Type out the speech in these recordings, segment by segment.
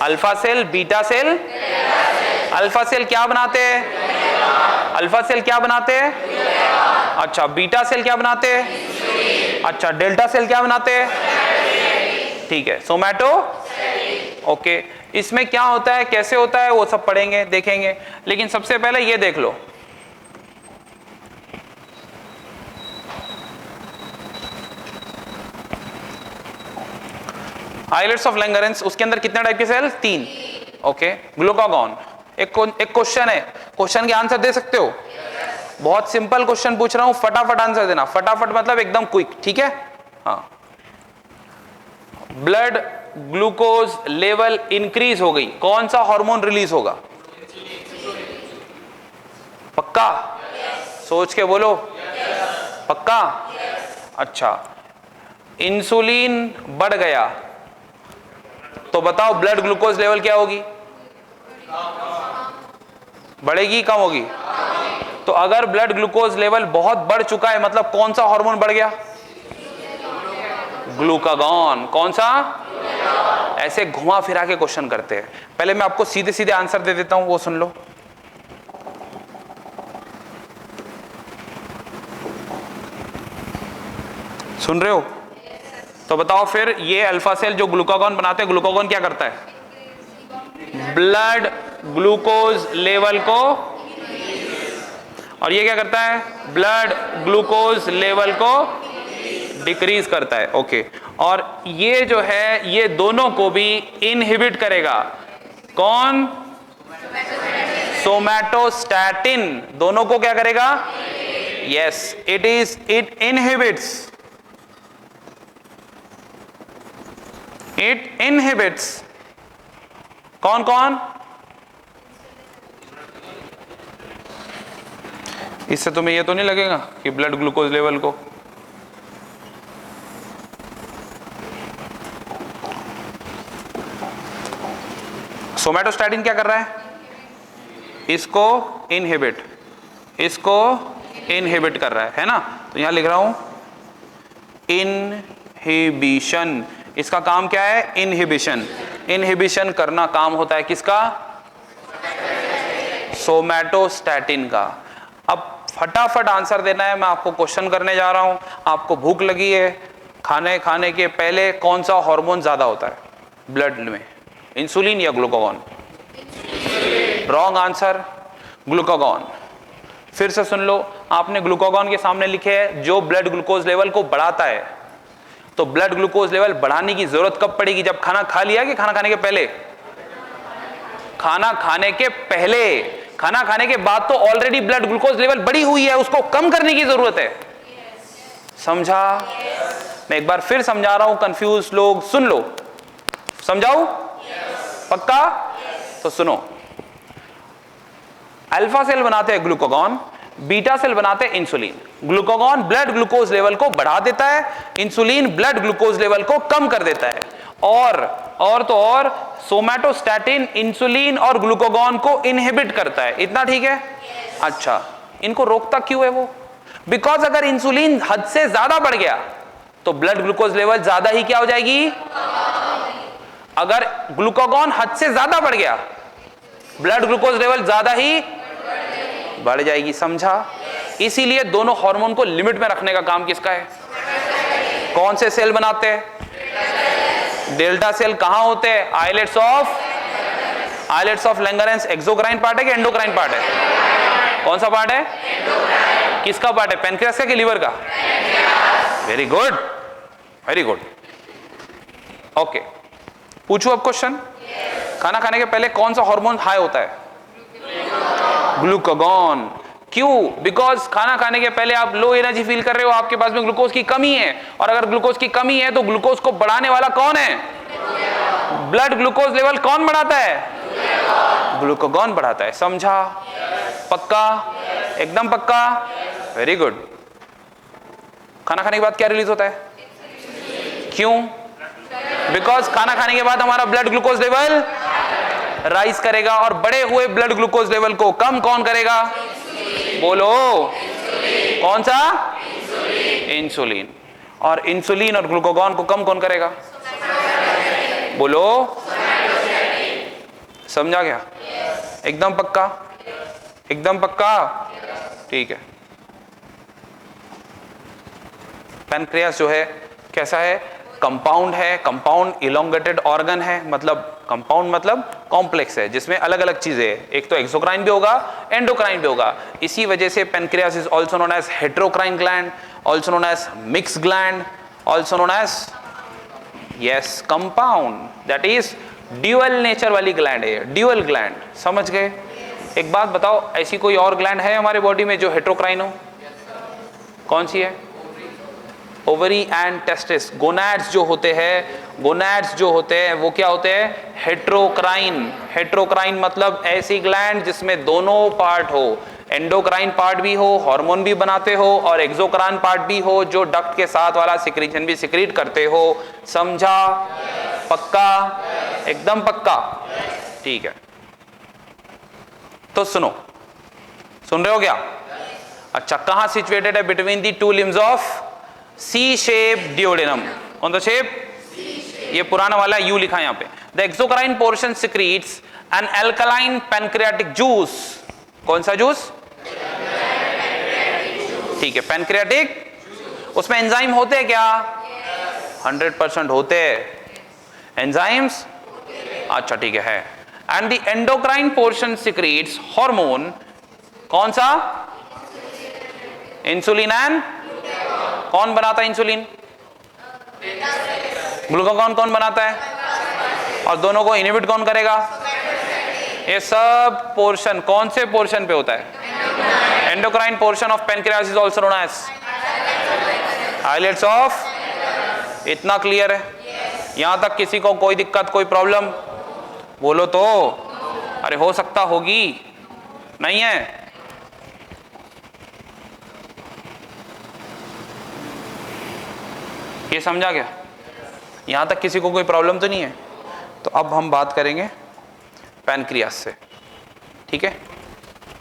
Alpha cell, beta cell, alpha cell क्या बनाते हैं? अल्फा सेल क्या बनाते हैं? अच्छा, बीटा सेल क्या बनाते हैं? अच्छा, डेल्टा सेल क्या बनाते हैं? ठीक है, सोमैटो। ओके, इसमें क्या होता है, कैसे होता है, वो सब पढ़ेंगे, देखेंगे, लेकिन सबसे पहले ये देख लो। आइलेट्स ऑफ लैंगरेंस, उसके अंदर कितने टाइप के सेल? 3। Okay, glucagon. एक क्वेश्चन है, क्वेश्चन के आंसर दे सकते हो? बहुत सिंपल क्वेश्चन पूछ रहा हूं, फटाफट आंसर देना, फटाफट मतलब एकदम क्विक, ठीक है? हाँ, ब्लड ग्लूकोज लेवल इंक्रीज हो गई, कौन सा हार्मोन रिलीज होगा? पक्का? सोच के बोलो। पक्का? अच्छा, इंसुलिन बढ़ गया तो बताओ ब्लड ग्लूकोज लेवल क्या होगी? बढ़ेगी, कम होगी? तो अगर ब्लड ग्लूकोज लेवल बहुत बढ़ चुका है मतलब कौन सा हार्मोन बढ़ गया? ग्लूकागॉन। कौन सा? ऐसे घुमा फिरा के क्वेश्चन करते हैं। पहले मैं आपको सीधे सीधे आंसर दे देता हूं, वो सुन लो। सुन रहे हो? तो बताओ फिर, ये अल्फा सेल जो ग्लूकागॉन बनाते हैं, ग्लूकागॉन क्या करता है? ब्लड ग्लूकोज लेवल को, और ये क्या करता है? ब्लड ग्लूकोज लेवल को डिक्रीज करता है। ओके, और ये जो है ये दोनों को भी इनहिबिट करेगा। कौन? सोमैटोस्टैटिन दोनों को क्या करेगा? यस, इट इनहिबिट्स कौन कौन? इससे तुम्हें ये तो नहीं लगेगा कि ब्लड ग्लूकोज लेवल को सोमैटोस्टैटिन क्या कर रहा है? इसको इनहिबिट कर रहा है ना? तो यहां लिख रहा हूं इनहिबिशन। इसका काम क्या है? इनहिबिशन करना काम होता है किसका? सोमैटोस्टैटिन का। अब फटाफट आंसर देना है, मैं आपको क्वेश्चन करने जा रहा हूं। आपको भूख लगी है, खाने के पहले कौन सा हार्मोन ज्यादा होता है ब्लड में, इंसुलिन या ग्लूकागॉन? Wrong answer, glucagon. फिर से सुन लो, आपने ग्लूकागॉन के सामने लिखे है जो ब्लड ग्लूकोज लेवल को बढ़ाता है। तो ब्लड ग्लूकोज लेवल बढ़ाने की जरूरत कब पड़ेगी? जब खाना खा लिया कि खाना खाने के पहले? खाना खाने के पहले। खाना खाने के बाद तो ऑलरेडी ब्लड ग्लूकोज लेवल बढ़ी हुई है, उसको कम करने की जरूरत है। समझा? मैं एक बार फिर समझा रहा हूं, कंफ्यूज लोग सुन लो। समझाऊं? पक्का? तो सुनो, अल्फा सेल बनाते हैं ग्लूकागॉन, बीटा सेल बनाते हैं insulin. Glucagon blood glucose level को बढ़ा देता है, इंसुलिन ब्लड ग्लूकोज लेवल को कम कर देता है। और सोमैटोस्टैटिन इंसुलिन और ग्लूकागॉन को इनहिबिट करता है। इतना ठीक है? अच्छा, इनको रोकता क्यों है वो? बिकॉज अगर इंसुलिन हद से ज्यादा बढ़ गया तो ब्लड ग्लूकोज लेवल ज्यादा ही क्या हो जाएगी? अगर ग्लूकागॉन हद से ज्यादा बढ़ गया ब्लड ग्लूकोज लेवल ज्यादा ही बढ़ जाएगी। समझा? इसीलिए दोनों हार्मोन को लिमिट में रखने का काम किसका है? कौन से सेल बनाते हैं? Delta cell. कहां होते हैं? Islets of Langerhans. Exocrine part है कि एंडोक्राइन पार्ट है? कौन सा पार्ट है? किसका पार्ट है? पैनक्रियास का कि लीवर का? Very good, very good. Okay, पूछो अब क्वेश्चन। खाना खाने के पहले कौन सा हार्मोन हाई होता है? ग्लूकागॉन। क्यों? बिकॉज खाना खाने के पहले आप लो एनर्जी फील कर रहे हो, आपके पास में ग्लूकोज की कमी है, और अगर ग्लूकोज की कमी है तो ग्लूकोज को बढ़ाने वाला कौन है? ब्लड ग्लूकोज लेवल कौन बढ़ाता है? ग्लूकागॉन बढ़ाता है। समझा? पक्का? एकदम पक्का? Very good. खाना खाने के बाद क्या रिलीज होता है? क्यों? बिकॉज खाना खाने के बाद हमारा ब्लड ग्लूकोज लेवल राइज करेगा, और बढ़े हुए ब्लड ग्लूकोज लेवल को कम कौन करेगा? बोलो, कौन सा? इंसुलिन। और इंसुलिन और ग्लूकागॉन को कम कौन करेगा? बोलो, समझा क्या? एकदम पक्का? एकदम पक्का? ठीक है। पैनक्रियास जो है कैसा है? कंपाउंड है, कंपाउंड इलोंगेटेड ऑर्गन है, मतलब कंपाउंड मतलब कॉम्प्लेक्स है जिसमें अलग अलग चीजें है, एक तो एक्सोक्राइन भी होगा, एंडोक्राइन भी होगा। इसी वजह से pancreas is also known as heterocrine gland, also known as mix gland, also known as yes compound, that is dual nature वाली ग्लैंड है, ड्यूअल ग्लैंड। समझ गए? एक बात बताओ, ऐसी कोई और ग्लैंड है हमारे बॉडी में जो हेटेरोक्राइन हो? कौन सी है? Ovary and testis. गोनैड्स जो होते हैं, गोनैड्स जो होते हैं वो क्या होते हैं? हेटेरोक्राइन। हेटेरोक्राइन मतलब ऐसी ग्लैंड जिसमें दोनों पार्ट हो, एंडोक्राइन पार्ट भी हो, हार्मोन भी बनाते हो, और एक्सोक्राइन पार्ट भी हो जो डक्ट के साथ वाला सिक्रीशन भी सिक्रीट करते हो। समझा? पक्का? एकदम पक्का? ठीक है, तो सुनो, सुन रहे हो क्या? अच्छा, कहां सिचुएटेड है between the two limbs of C shape duodenum? कौन सा शेप? ये पुराना वाला यू लिखा है यहां पे। The exocrine portion secretes an alkaline pancreatic juice. कौन सा जूस? ठीक है, पैनक्रियाटिक। उसमें एंजाइम होते हैं क्या? 100% होते हैं एंजाइम्स। अच्छा ठीक है। And the endocrine portion secretes hormone. कौन सा? इंसुलिन एंड कौन बनाता है इंसुलिन? ग्लूकागॉन कौन बनाता है? और दोनों को इनहिबिट कौन करेगा? ये सब पोर्शन कौन से पोर्शन पे होता है? Endocrine portion of pancreas is also known as islets of. इतना क्लियर है? यहां तक किसी को कोई दिक्कत, कोई प्रॉब्लम? बोलो तो। अरे हो सकता होगी, नहीं है? ये समझा क्या? यहां तक किसी को कोई प्रॉब्लम तो नहीं है? तो अब हम बात करेंगे पैनक्रियास से। ठीक है,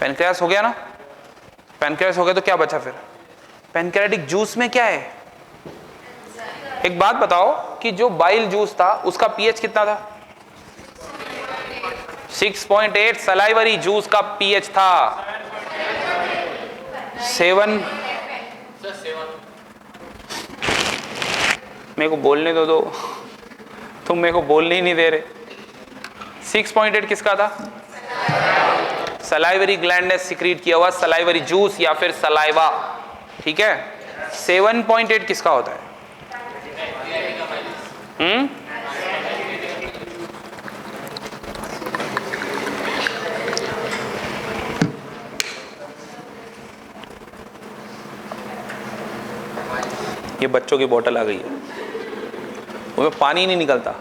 पैनक्रियास हो गया ना? पैनक्रियास हो गया तो क्या बचा फिर? पैनक्रियाटिक जूस में क्या है? एक बात बताओ कि जो बाइल जूस था उसका पीएच कितना था? 6.8। सलाइवरी जूस का पीएच था 7। मेरे को बोलने दो, तुम मेरे को बोलने ही नहीं दे रहे। 6.8 किसका था? सलाइवरी ग्लैंड ने सिक्रीट किया हुआ सलाइवरी जूस या फिर सलाइवा। ठीक है, 7.8 किसका होता है? ये बच्चों की बोतल आ गई है, उसमें पानी नहीं निकलता।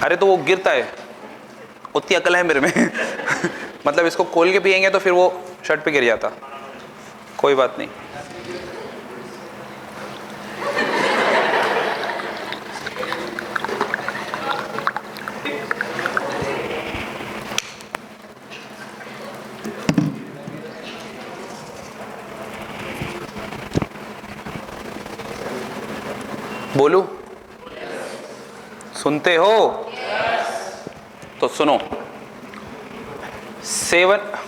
अरे तो वो गिरता है, उतनी अकल है मेरे में मतलब इसको खोल के पिएंगे तो फिर वो शर्ट पे गिर जाता। कोई बात नहीं। बोलू? सुनते हो? तो सुनो। 7।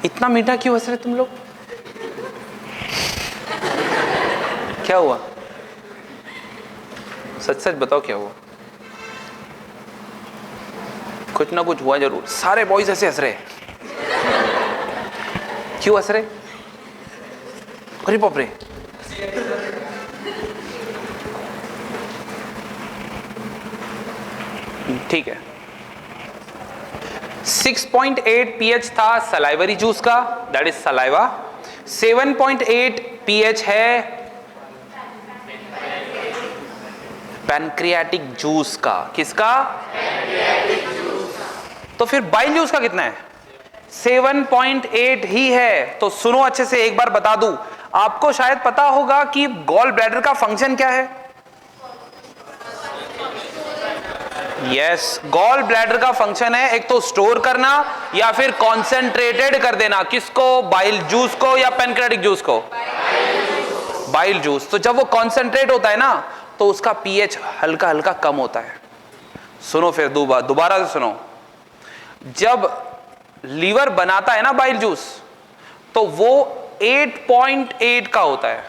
इतना मीठा क्यों हंस रहे तुम लोग? क्या हुआ? सच सच बताओ क्या हुआ? कुछ ना कुछ हुआ जरूर। सारे बॉयज ऐसे हंस रहे। क्यों हंस रहे? अरे बाप रे, ठीक है। 6.8 पीएच था सलाइवरी जूस का, दैट इज सलाइवा। 7.8 पीएच है पैनक्रियाटिक जूस का। किसका? पैनक्रियाटिक जूस का। तो फिर बाइल जूस का कितना है? 7.8 ही है। तो सुनो अच्छे से, एक बार बता दूं, आपको शायद पता होगा कि गॉल ब्लैडर का फंक्शन क्या है। यस, गॉल ब्लैडर का फंक्शन है एक तो स्टोर करना या फिर कॉन्सेंट्रेटेड कर देना। किसको? बाइल जूस को या पैनक्रियाटिक जूस को? Bile juice. तो जब वो कॉन्सेंट्रेट होता है ना, तो उसका पीएच हल्का हल्का कम होता है। सुनो फिर दोबारा से सुनो, जब लीवर बनाता है ना बाइल जूस, तो वो 8.8 का होता है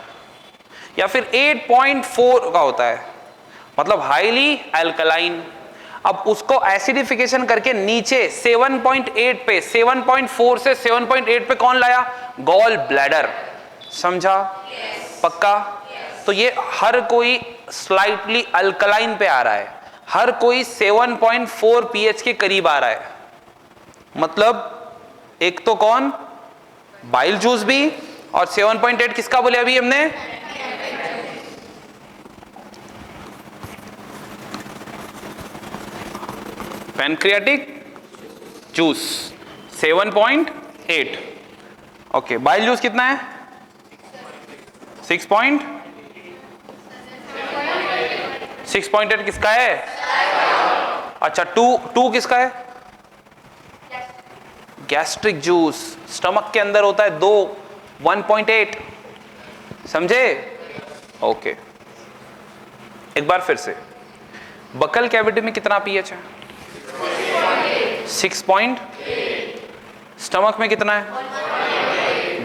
या फिर 8.4 का होता है, मतलब हाईली अल्कलाइन। अब उसको एसिडिफिकेशन करके नीचे 7.8 पे, 7.4 से 7.8 पे कौन लाया? Gall bladder. समझा? पक्का? तो ये हर कोई स्लाइटली अल्कलाइन पे आ रहा है, हर कोई 7.4 पीएच के करीब आ रहा है। मतलब एक तो कौन? बाइल जूस भी, और 7.8 किसका बोले अभी हमने? Pancreatic juice 7.8। Okay, bile juice कितना है? 6.8 किसका है? अच्छा, 2 किसका है? गैस्ट्रिक जूस, स्टमक के अंदर होता है 2, 1.8। समझे? ओके, एक बार फिर से, बकल कैविटी में कितना पीएच है? 6. स्टमक में कितना है?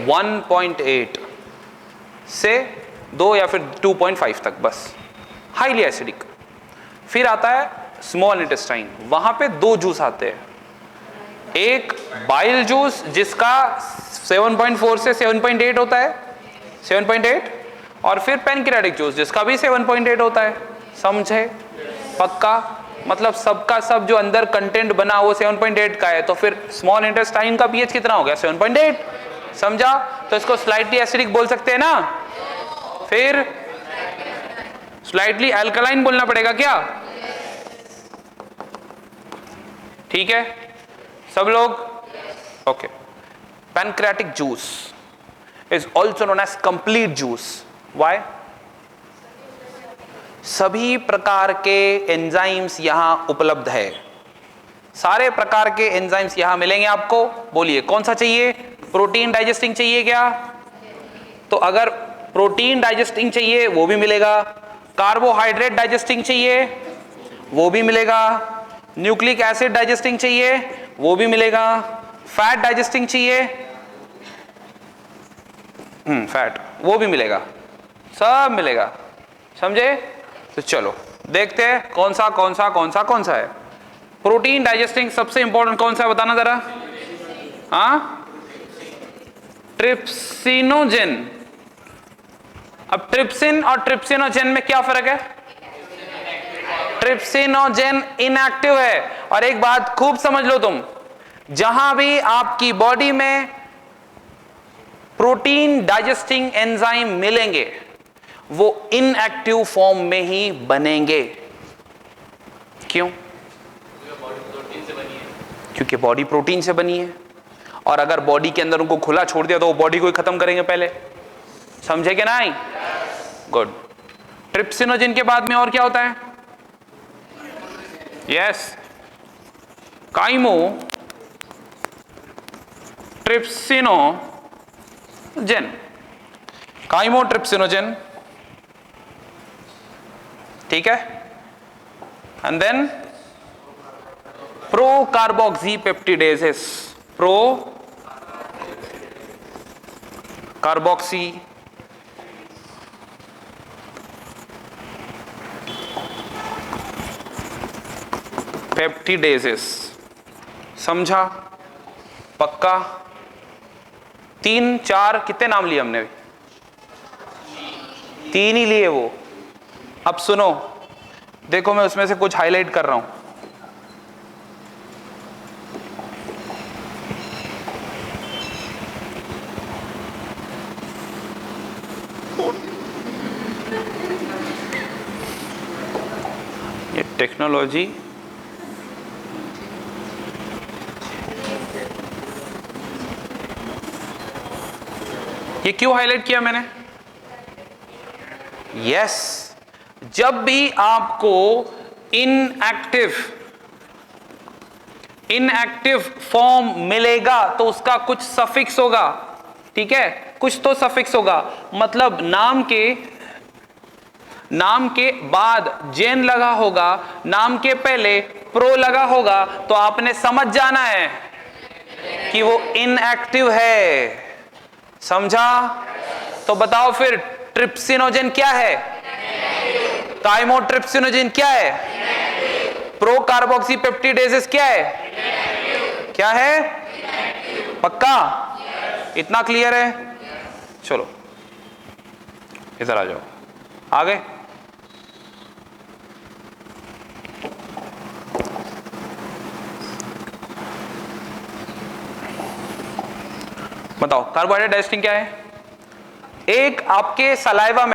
1.8 से 2 या फिर 2.5 तक, बस हाईली एसिडिक। फिर आता है स्मॉल इंटेस्टाइन, वहां पे 2 जूस आते हैं, एक बाइल जूस जिसका 7.4 से 7.8 होता है, 7.8, और फिर पैनक्रियाटिक जूस जिसका भी 7.8 होता है। समझे? पक्का? मतलब सबका सब जो अंदर कंटेंट बना वो 7.8 का है, तो फिर स्मॉल इंटेस्टाइन का पीएच कितना हो गया? 7.8। समझा? तो इसको स्लाइटली एसिडिक बोल सकते हैं ना, फिर स्लाइटली अल्कलाइन बोलना पड़ेगा क्या? ठीक है सब लोग? Okay. Pancreatic juice is also known as complete juice. Why? सभी प्रकार के एंजाइम्स यहां उपलब्ध है, सारे प्रकार के एंजाइम्स यहां मिलेंगे आपको। बोलिए कौन सा चाहिए? प्रोटीन डाइजेस्टिंग चाहिए क्या? तो अगर प्रोटीन डाइजेस्टिंग चाहिए वो भी मिलेगा, कार्बोहाइड्रेट डाइजेस्टिंग चाहिए वो भी मिलेगा, न्यूक्लिक एसिड डाइजेस्टिंग चाहिए वो भी मिलेगा, फैट डाइजेस्टिंग चाहिए फैट वो भी मिलेगा, सब मिलेगा। समझे? तो चलो देखते हैं कौन सा कौन सा कौन सा कौन सा है। प्रोटीन डाइजेस्टिंग सबसे इंपॉर्टेंट कौन सा है बताना जरा। हाँ, ट्रिप्सिनोजेन। अब ट्रिप्सिन और ट्रिप्सिनोजेन में क्या फर्क है? ट्रिप्सिनोजेन इनएक्टिव है। और एक बात खूब समझ लो तुम, जहां भी आपकी बॉडी में प्रोटीन डाइजेस्टिंग एंजाइम मिलेंगे वो इनएक्टिव फॉर्म में ही बनेंगे। क्यों? क्योंकि बॉडी प्रोटीन से बनी है, और अगर बॉडी के अंदर उनको खुला छोड़ दिया तो वो बॉडी को ही खत्म करेंगे पहले। समझे कि नहीं? गुड। ट्रिप्सिनोजेन के बाद में और क्या होता है? यस, काइमो ट्रिप्सिनोजेन, काइमोट्रिप्सिनोजेन, ठीक है। And then pro carboxypeptidases, pro carboxy peptidases. समझा? पक्का? 3 4 कितने नाम लिए हमने? 3 ही लिए वो। अब सुनो, देखो मैं उसमें से कुछ हाईलाइट कर रहा हूं। ये टेक्नोलॉजी ये क्यों हाईलाइट किया मैंने? यस, जब भी आपको इनएक्टिव फॉर्म मिलेगा तो उसका कुछ सफिक्स होगा, ठीक है, कुछ तो सफिक्स होगा। मतलब नाम के बाद जेन लगा होगा, नाम के पहले प्रो लगा होगा, तो आपने समझ जाना है कि वो इनएक्टिव है। समझा? तो बताओ फिर ट्रिप्सिनोजेन क्या है? थाइमोट्रिप्सिनोजेन क्या है? प्रो कार्बोक्सीपेप्टिडेजेस क्या है? क्या है? पक्का? इतना क्लियर है? चलो इधर आ जाओ, आगे। बताओ कार्बोहाइड्रेट डाइजेस्टिंग क्या है? एक आपके सलाइवा में